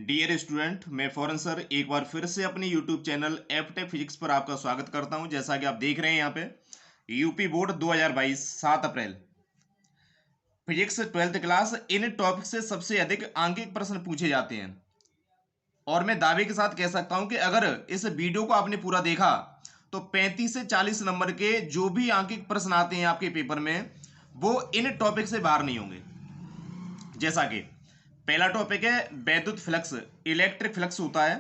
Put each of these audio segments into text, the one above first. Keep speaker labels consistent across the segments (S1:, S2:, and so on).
S1: Dear student, मैं foreign sir एक बार फिर से अपने यूट्यूब चैनल एफटेक फिजिक्स पर आपका स्वागत करता हूं। जैसा कि आप देख रहे हैं यहाँ पे UP board 2022 7 April physics 12th class in topic से सबसे अधिक आंकिक प्रश्न पूछे जाते हैं। और मैं दावे के साथ कह सकता हूं कि अगर इस वीडियो को आपने पूरा देखा तो 35 से 40 नंबर के जो भी आंकिक प्रश्न आते हैं आपके पेपर में वो इन टॉपिक से बाहर नहीं होंगे। जैसा कि पहला टॉपिक है वैद्युत फ्लक्स, इलेक्ट्रिक फ्लक्स होता है,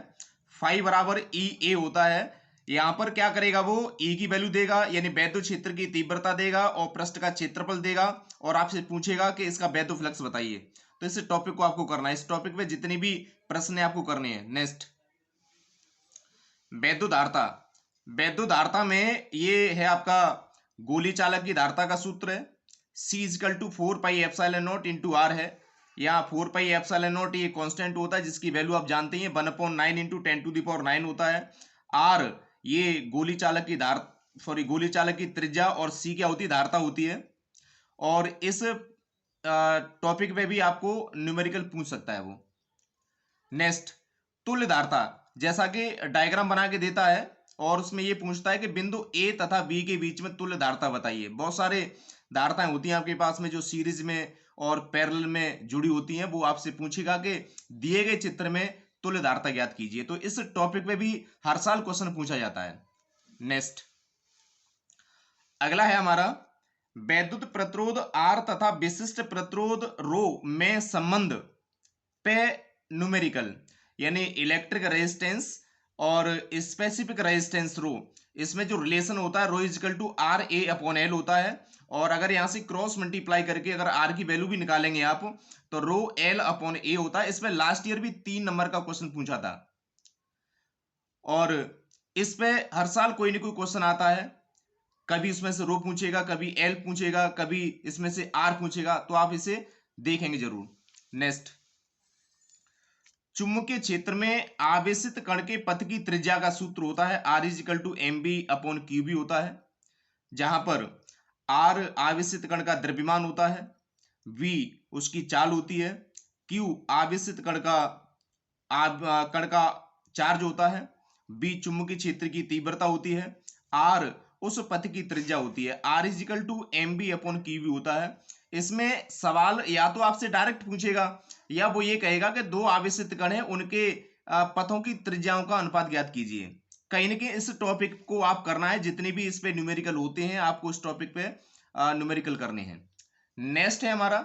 S1: फाई बराबर ई ए होता है। यहां पर क्या करेगा, वो ई की वैल्यू देगा यानी वैद्युत क्षेत्र की तीव्रता देगा और पृष्ठ का क्षेत्रफल देगा और आपसे पूछेगा कि इसका वैद्युत फ्लक्स बताइए। तो इस टॉपिक को आपको करना है, इस टॉपिक पे जितने भी प्रश्न है आपको करने हैं। नेक्स्ट, वैद्युत धारता। वैद्युत धारता में ये है आपका गोली चालक की धारता का सूत्र है, C is equal to 4πε0 into R है। यहाँ 4πε0 ये कांस्टेंट होता है जिसकी वैल्यू आप जानते हैं 1/9 इंटू 10⁹ होता है। आर ये गोली चालक की गोली चालक की त्रिज्या और सी क्या होती है, धारता होती है। और इस टॉपिक पे भी आपको न्यूमेरिकल पूछ सकता है वो। नेक्स्ट, तुल्य धारता, जैसा कि डायग्राम बना के देता है और उसमें ये पूछता है कि बिंदु ए तथा बी के बीच में तुल्य धारता बताइए। बहुत सारे धारताएं होती हैं आपके पास में जो सीरीज में और पैरेलल में जुड़ी होती हैं, वो आपसे पूछेगा कि दिए गए चित्र में तुल्य धारता ज्ञात कीजिए। तो इस टॉपिक पे भी हर साल क्वेश्चन पूछा जाता है। नेक्स्ट, अगला है हमारा वैद्युत प्रतिरोध आर तथा विशिष्ट प्रतिरोध रो में संबंध पे न्यूमेरिकल, यानी इलेक्ट्रिक रेजिस्टेंस और स्पेसिफिक रेजिस्टेंस रो, इसमें जो रिलेशन होता है rho is equal to R A upon L होता है। और अगर यहां से क्रॉस मल्टीप्लाई करके अगर आर की वैल्यू भी निकालेंगे आप तो रो एल अपॉन ए होता है। इसमें लास्ट ईयर भी 3 नंबर का क्वेश्चन पूछा था और इस पे हर साल कोई ना कोई क्वेश्चन आता है। कभी इसमें से रो पूछेगा, कभी एल पूछेगा, कभी इसमें से आर पूछेगा, तो आप इसे देखेंगे जरूर। नेक्स्ट, चुंबकीय क्षेत्र में आवेशित कण के पथ की त्रिज्या का सूत्र होता है R equal to M B upon Q B होता है, जहां पर आर आवेशित कण का द्रव्यमान होता है, वी उसकी चाल होती है, क्यू आवेशित कण का चार्ज होता है, बी चुंबकीय क्षेत्र की तीव्रता होती है, आर उस पथ की त्रिज्या होती है। R equal to M B upon Q B होता है। इसमें सवाल या तो आपसे डायरेक्ट पूछेगा या वो ये कहेगा कि दो आवेशित कण हैं, उनके पथों की त्रिज्याओं का अनुपात ज्ञात कीजिए। कहीं ना कहीं इस टॉपिक को आप करना है, जितने भी इस पे न्यूमेरिकल होते हैं आपको इस टॉपिक पे न्यूमेरिकल करने हैं। नेक्स्ट है हमारा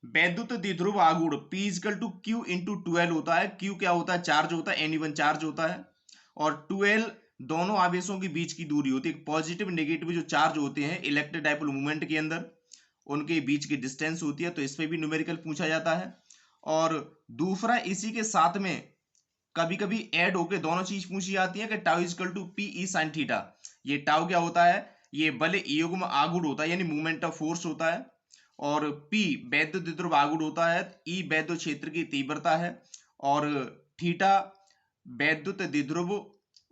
S1: वैद्युत द्विध्रुव आघूर्ण P equal to Q into 12 होता है। Q क्या होता है, चार्ज होता है, N1 चार्ज होता है और 12 दोनों आवेशों के बीच की दूरी होती है। पॉजिटिव नेगेटिव जो चार्ज होते हैं इलेक्ट्रिक डाइपोल मूवमेंट के अंदर, उनके बीच की डिस्टेंस होती है। तो इस पे भी न्यूमेरिकल पूछा जाता है। और दूसरा इसी के साथ में कभी कभी ऐड होके दोनों चीज पूछी जाती है कि tau equal to P E sine theta. ये टाउ क्या होता है, ये बल युग्म आघूर्ण होता है यानी मूवमेंट ऑफ फोर्स होता है। और P वैद्युत द्विध्रुव आघूर्ण होता है, E वैद्युत क्षेत्र की तीव्रता है और थीटा वैद्युत द्विध्रुव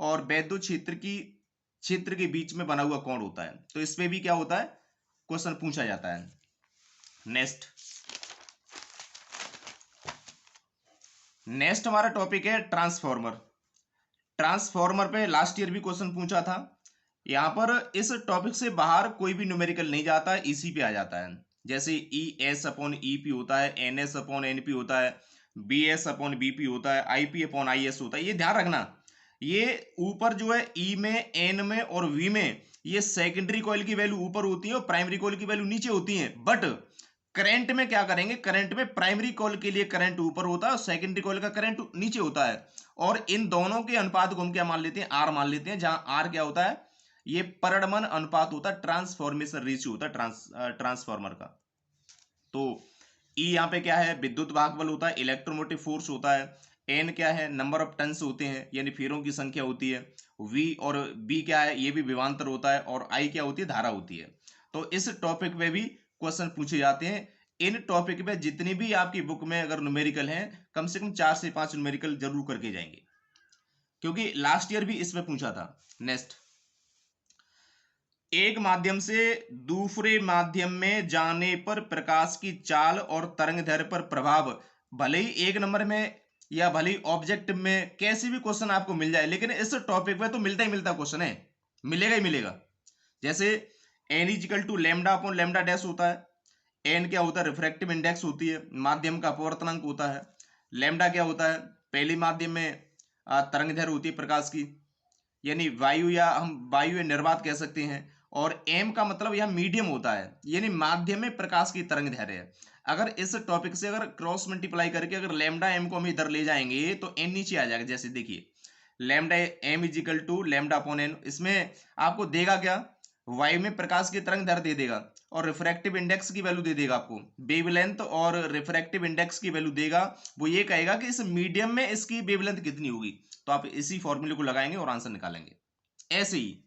S1: और वैद्युत क्षेत्र के बीच में बना हुआ कोण होता है। तो इसमें भी क्या होता है, क्वेश्चन पूछा जाता है। नेक्स्ट हमारा टॉपिक है ट्रांसफॉर्मर। ट्रांसफॉर्मर पे लास्ट ईयर भी क्वेश्चन पूछा था। यहां पर इस टॉपिक से बाहर कोई भी न्यूमेरिकल नहीं जाता है, इसी पे आ जाता है। जैसे E S upon E P होता है, N S upon N P होता है, B S upon B P होता है, I P upon I S होता है। ये ध्यान रखना, ये ऊपर जो है ई में, एन में और वी में ये सेकेंडरी कॉइल की वैल्यू ऊपर होती है और प्राइमरी कॉइल की वैल्यू नीचे होती है। बट करंट में क्या करेंगे, करंट में प्राइमरी कॉइल के लिए करंट ऊपर होता है और सेकेंडरी कॉइल का करंट नीचे होता है। और इन दोनों के अनुपात को हम क्या मान लेते हैं, आर मान लेते हैं, जहां आर क्या होता है, ये परिणमन अनुपात होता है, ट्रांसफॉर्मेशन रेशियो होता है ट्रांसफॉर्मर का। तो ई यहाँ पे क्या है, विद्युत वाहक बल होता है, इलेक्ट्रोमोटिव फोर्स होता है। एन क्या है, नंबर ऑफ टन्स होते हैं यानी फेरों की संख्या होती है। वी और बी क्या है, ये भी विभवांतर होता है। और आई क्या होती है, धारा होती है। तो इस टॉपिक पे भी क्वेश्चन पूछे जाते हैं। इन टॉपिक पे जितनी भी आपकी बुक में अगर न्यूमेरिकल हैं, कम से कम 4 से 5 न्यूमेरिकल जरूर करके जाएंगे, क्योंकि लास्ट ईयर भी इसमें पूछा था। नेक्स्ट, एक माध्यम से दूसरे माध्यम में जाने पर प्रकाश की चाल और तरंग दैर्ध्य पर प्रभाव भले ही एक नंबर में या भले ही ऑब्जेक्टिव में कैसे भी क्वेश्चन आपको मिल जाए, लेकिन इस टॉपिक पे तो मिलता ही मिलता क्वेश्चन है, मिलेगा ही मिलेगा। जैसे N is equal to lambda upon lambda dash होता है। एन क्या होता है? रिफ्रैक्टिव इंडेक्स होती है, माध्यम का अपवर्तनांक होता है। लेमडा क्या होता है? पहली माध्यम में तरंग दैर्घ्य होती है प्रकाश की, यानी वायु या हम वायु या निर्वात कह सकते हैं। और एम का मतलब यह मीडियम होता है, यानी माध्यम में प्रकाश की तरंग दैर्घ्य है। अगर इस टॉपिक से अगर क्रॉस मल्टीप्लाई करके अगर लेमडा एम को हम इधर ले जाएंगे तो एन नीचे आ जाएगा। जैसे देखिए lambda M is equal to lambda upon N, इसमें आपको देगा क्या? वायु में प्रकाश की तरंग दैर्घ्य दे देगा और रिफ्रैक्टिव इंडेक्स की वैल्यू दे देगा आपको, वेवलेंथ और रिफ्रैक्टिव इंडेक्स की वैल्यू देगा। वो ये कहेगा कि इस मीडियम में इसकी वेवलेंथ कितनी होगी, तो आप इसी फॉर्मूले को लगाएंगे और आंसर निकालेंगे। ऐसे ही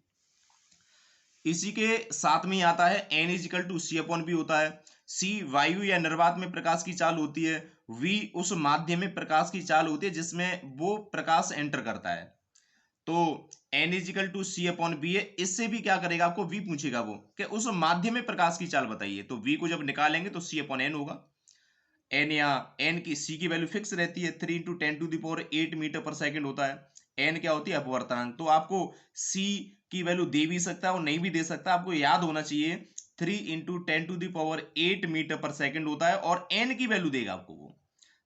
S1: इसी के साथ में ही आता है N is equal to C upon B होता है। सी वायु या निर्वात में प्रकाश की चाल होती है, वी उस माध्यम में प्रकाश की चाल होती है जिसमें वो प्रकाश एंटर करता है। तो N is equal to C upon B है, इससे भी क्या करेगा? आपको वी पूछेगा वो कि उस माध्यम में प्रकाश की चाल बताइए, तो वी को जब निकालेंगे तो सी अपॉन एन होगा। एन या एन की सी की वैल्यू फिक्स रहती है, 3 इंटू 10⁸ मीटर पर सेकंड होता है। एन क्या होती है? अपवर्तनांक। तो आपको सी की वैल्यू दे भी सकता है और नहीं भी दे सकता, आपको याद होना चाहिए 3 इंटू 10⁸ मीटर पर सेकंड होता है और एन की वैल्यू देगा आपको वो।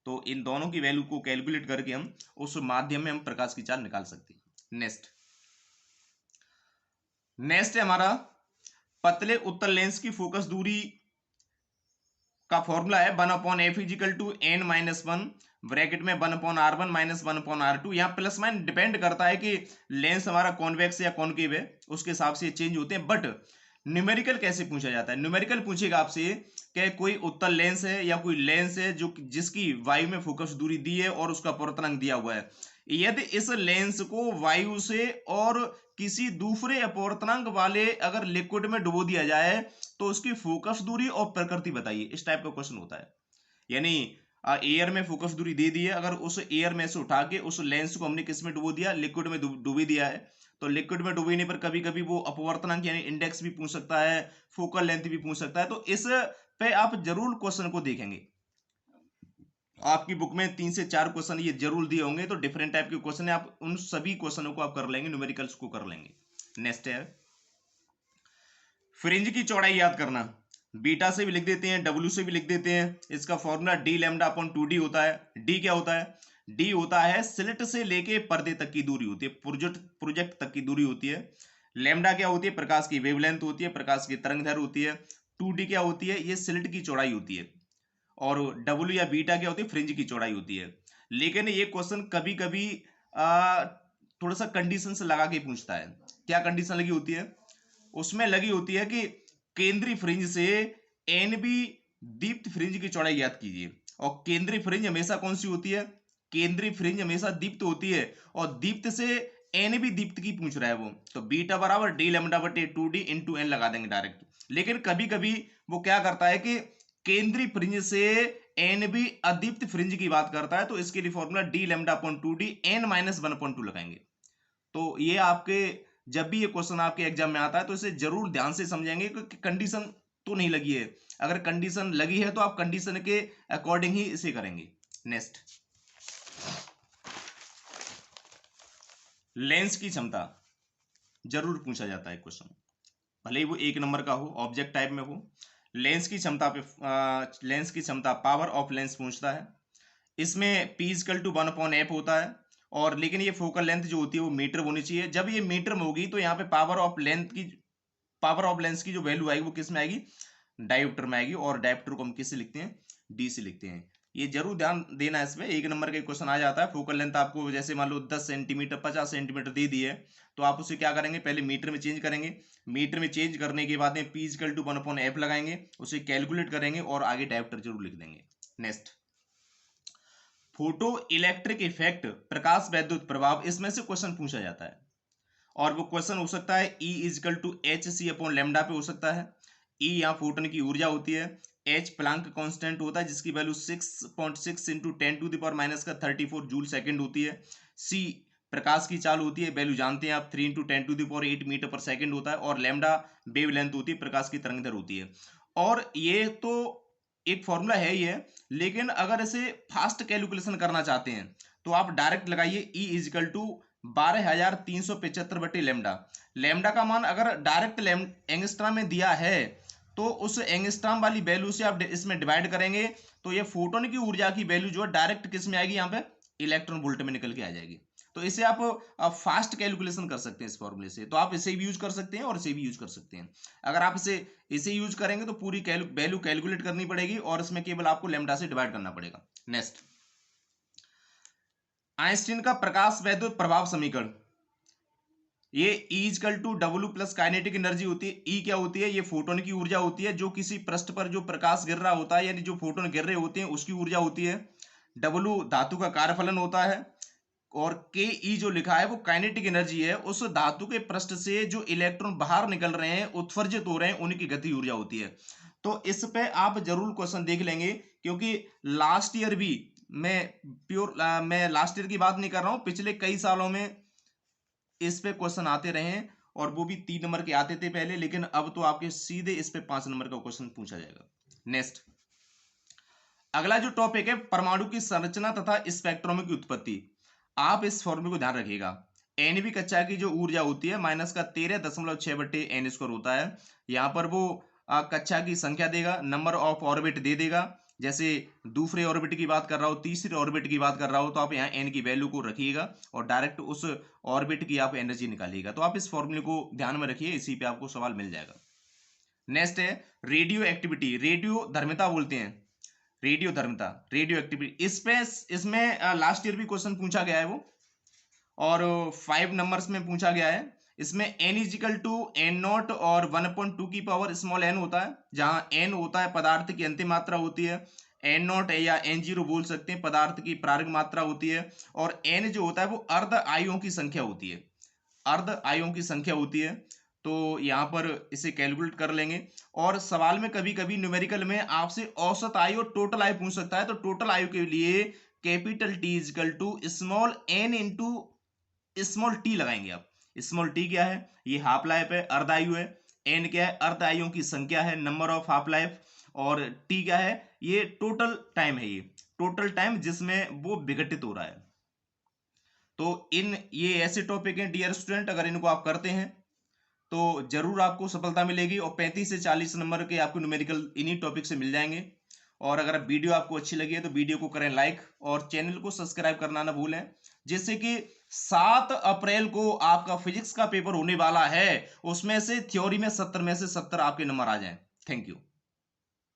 S1: तो इन दोनों की वैल्यू को कैलकुलेट करके हम उस माध्यम में हम प्रकाश की चाल निकाल सकते हैं। नेक्स्ट नेक्स्ट है हमारा पतले उत्तल लेंस की फोकस दूरी का फॉर्मूला है 1/f equal to n minus one, bracket में 1/r1 माइनस 1/r2। यहाँ प्लस माइनस डिपेंड करता है कि लेंस हमारा कॉन्वेक्स या कॉनकेव है, उसके हिसाब से चेंज होते हैं। बट न्यूमेरिकल कैसे पूछा जाता है? न्यूमेरिकल पूछेगा आपसे कि कोई उत्तल लेंस है या कोई लेंस है जो जिसकी वायु में फोकस दूरी दी है और उसका अपवर्तनांक दिया हुआ है। यदि इस लेंस को वायु से और किसी दूसरे अपवर्तनांक वाले अगर लिक्विड में डुबो दिया जाए तो उसकी फोकस दूरी और प्रकृति बताइए, इस टाइप का क्वेश्चन होता है। यानी एयर में फोकस दूरी दे दी है, अगर उस एयर में से उठा के उस लेंस को हमने किस में डुबो दिया? लिक्विड में डुबी दिया है। तो लिक्विड में डुबीने पर कभी कभी वो अपवर्तनांक यानी इंडेक्स भी पूछ सकता है, फोकल लेंथ भी पूछ सकता है। तो इस पे आप जरूर क्वेश्चन को देखेंगे, आपकी बुक में 3 से 4 क्वेश्चन ये जरूर दिए होंगे, तो डिफरेंट टाइप के क्वेश्चन है, आप उन सभी क्वेश्चनों को आप कर लेंगे, न्यूमेरिकल्स को कर लेंगे। नेक्स्ट है फ्रिंज की चौड़ाई याद करना। बीटा से भी लिख देते हैं, डब्ल्यू से भी लिख देते हैं। इसका formula D lambda upon 2d होता है। डी क्या होता है? डी होता है स्लिट से लेके पर्दे तक की दूरी होती है, प्रोजेक्ट तक की दूरी होती है। लैम्डा क्या होती है? प्रकाश की वेवलेंथ होती है, प्रकाश की तरंग दैर्घ्य होती है। 2d क्या होती है? ये स्लिट की चौड़ाई होती है। और डब्ल्यू या बीटा क्या होती है? फ्रिंज की चौड़ाई होती है। लेकिन ये क्वेश्चन कभी कभी थोड़ा सा कंडीशन से लगा के पूछता है। क्या कंडीशन लगी होती है? उसमें लगी होती है कि केंद्रीय फ्रिंज से एन बी दीप्त फ्रिंज की चौड़ाई ज्ञात कीजिए। और केंद्रीय फ्रिंज हमेशा कौन सी होती है? केंद्रीय फ्रिंज हमेशा दीप्त होती है, और दीप्त से एन भी दीप्त की पूछ रहा है वो, तो बीटा बराबर डी लैम्डा बटे 2d इंटू एन लगा देंगे डायरेक्ट। लेकिन कभी कभी वो क्या करता है कि केंद्रीय फ्रिंज से एन भी अदीप्त फ्रिंज की बात करता है, तो इसके लिए formula D lambda upon 2d N minus 1/2 लगाएंगे। तो ये आपके जब भी ये क्वेश्चन आपके एग्जाम में आता है तो इसे जरूर ध्यान से समझेंगे कि कंडीशन तो नहीं लगी है। अगर कंडीशन लगी है तो आप कंडीशन के अकॉर्डिंग ही इसे करेंगे। नेक्स्ट लेंस की क्षमता जरूर पूछा जाता है क्वेश्चन, भले ही वो 1 नंबर का हो, ऑब्जेक्ट टाइप में हो। लेंस की क्षमता पे लेंस की क्षमता पावर ऑफ लेंस पूछता है। इसमें P इक्वल टू 1/f होता है, और लेकिन ये फोकल लेंथ जो होती है वो मीटर होनी चाहिए। जब ये मीटर में होगी तो यहाँ पे पावर ऑफ लेंस की जो वैल्यू आएगी वो किस में आएगी? डायोप्टर में आएगी। और डायोप्टर को हम किससे लिखते हैं? डी से लिखते हैं। ये जरूर ध्यान देना है, इसमें 1 नंबर का क्वेश्चन आ जाता है। फोकल लेंथ आपको जैसे मान लो 10 सेंटीमीटर 50 सेंटीमीटर दे दी है, तो आप उसे क्या करेंगे? पहले मीटर में चेंज करेंगे। मीटर में चेंज करने के बाद में P इक्वल टू 1/f लगाएंगे, उसे कैलकुलेट करेंगे और आगे डायोप्टर जरूर लिख देंगे। नेक्स्ट फोटो इलेक्ट्रिक इफेक्ट, प्रकाश वैद्युत प्रभाव, इसमें से क्वेश्चन पूछा जाता है। और वो क्वेश्चन हो सकता है E equal to H C upon lambda पे हो सकता है। E यहाँ फोटोन की ऊर्जा होती है, H प्लांक कांस्टेंट होता है जिसकी वैल्यू 6.6 इंटू 10⁻³ जूल सेकंड होती है। C प्रकाश की चाल होती है, वैल्यू जानते हैं आप 3 इंटू 10⁸ मीटर पर सेकंड होता है। और लेमडा वेव लेंथ होती है, प्रकाश की तरंग दैर्घ्य होती है। और ये तो एक फॉर्मूला है ही है, लेकिन अगर इसे फास्ट कैलकुलेशन करना चाहते हैं तो आप डायरेक्ट लगाइए E equal to 12,375 lambda. Lambda का मान अगर डायरेक्ट एंगस्ट्राम में दिया है तो उस एंगस्ट्राम वाली वैल्यू से आप इसमें डिवाइड करेंगे तो ये फोटोन की ऊर्जा की वैल्यू जो है डायरेक्ट किस में आएगी, यहाँ पे इलेक्ट्रॉन वोल्ट में निकल के आ जाएगी। तो इसे आप फास्ट कैलकुलेशन कर सकते हैं इस फॉर्मूले से। तो आप इसे भी यूज कर सकते हैं और इसे भी यूज कर सकते हैं। अगर आप इसे यूज करेंगे तो पूरी वैल्यू कैलकुलेट करनी पड़ेगी और इसमें केवल आपको लैम्डा से डिवाइड करना पड़ेगा। नेक्स्ट, आइंस्टीन का प्रकाश वैद्युत प्रभाव समीकरण। ये E equal to W plus kinetic energy होती है। E क्या होती है? ये फोटोन की ऊर्जा होती है जो किसी पृष्ठ पर जो प्रकाश गिर रहा होता है, यानी जो फोटोन गिर रहे होते हैं उसकी ऊर्जा होती है। W धातु का कार्यफलन होता है और के ई जो लिखा है वो काइनेटिक एनर्जी है। उस धातु के पृष्ठ से जो इलेक्ट्रॉन बाहर निकल रहे हैं, उत्सर्जित हो रहे हैं, उनकी गति ऊर्जा होती है। तो इस पे आप जरूर क्वेश्चन देख लेंगे, क्योंकि लास्ट ईयर भी मैं लास्ट ईयर की बात नहीं कर रहा हूं, पिछले कई सालों में इस पे क्वेश्चन आते रहे हैं और वो भी 3 नंबर के आते थे पहले, लेकिन अब तो आपके सीधे इस पे 5 नंबर का क्वेश्चन पूछा जाएगा। नेक्स्ट, अगला जो टॉपिक है परमाणु की संरचना तथा स्पेक्ट्रम की उत्पत्ति। आप इस फॉर्मूले को ध्यान रखिएगा। एनवी कक्षा की जो ऊर्जा होती है -13.6/n² होता है। यहाँ पर वो कक्षा की संख्या देगा, नंबर ऑफ ऑर्बिट दे देगा। जैसे दूसरे ऑर्बिट की बात कर रहा हो, तीसरे ऑर्बिट की बात कर रहा हो, तो आप यहाँ एन की वैल्यू को रखिएगा और डायरेक्ट उस ऑर्बिट की आप एनर्जी निकालिएगा। तो आप इस फॉर्मूले को ध्यान में रखिए, इसी पे आपको सवाल मिल जाएगा। नेक्स्ट है रेडियो एक्टिविटी। रेडियो धर्मिता बोलते हैं, रेडियो धर्मिता, रेडियो एक्टिविटी। इसमें लास्ट ईयर भी क्वेश्चन पूछा गया है वो, और 5 नंबर्स में पूछा गया है। इसमें n equal to N nought और 1/2 की पावर स्मॉल n होता है, जहां n होता है पदार्थ की अंतिम मात्रा होती है, एन नॉट या n0 बोल सकते हैं पदार्थ की प्रारंभिक मात्रा होती है, और n जो होता है वो अर्ध आयुओं की संख्या होती है, अर्ध आयुओं की संख्या होती है। तो यहाँ पर इसे कैलकुलेट कर लेंगे। और सवाल में कभी कभी न्यूमेरिकल में आपसे औसत आयु और टोटल आयु पूछ सकता है, तो टोटल आयु के लिए capital T equal to small n into small T लगाएंगे आप। स्मॉल टी क्या है? ये हाफ लाइफ है, अर्ध आयु है। एन क्या है? अर्ध आयुओं की संख्या है, नंबर ऑफ हाफ लाइफ। और टी क्या है? ये टोटल टाइम है, ये टोटल टाइम जिसमें वो विघटित हो रहा है। तो ये ऐसे टॉपिक हैं डियर स्टूडेंट, अगर इनको आप करते हैं तो जरूर आपको सफलता मिलेगी और 35 से 40 नंबर के आपको न्यूमेरिकल इन्हीं टॉपिक से मिल जाएंगे। और अगर वीडियो आपको अच्छी लगी है तो वीडियो को करें लाइक और चैनल को सब्सक्राइब करना ना भूलें, जिससे कि 7 अप्रैल को आपका फिजिक्स का पेपर होने वाला है, उसमें से थ्योरी में 70 में से 70 आपके नंबर आ जाएं। Thank you.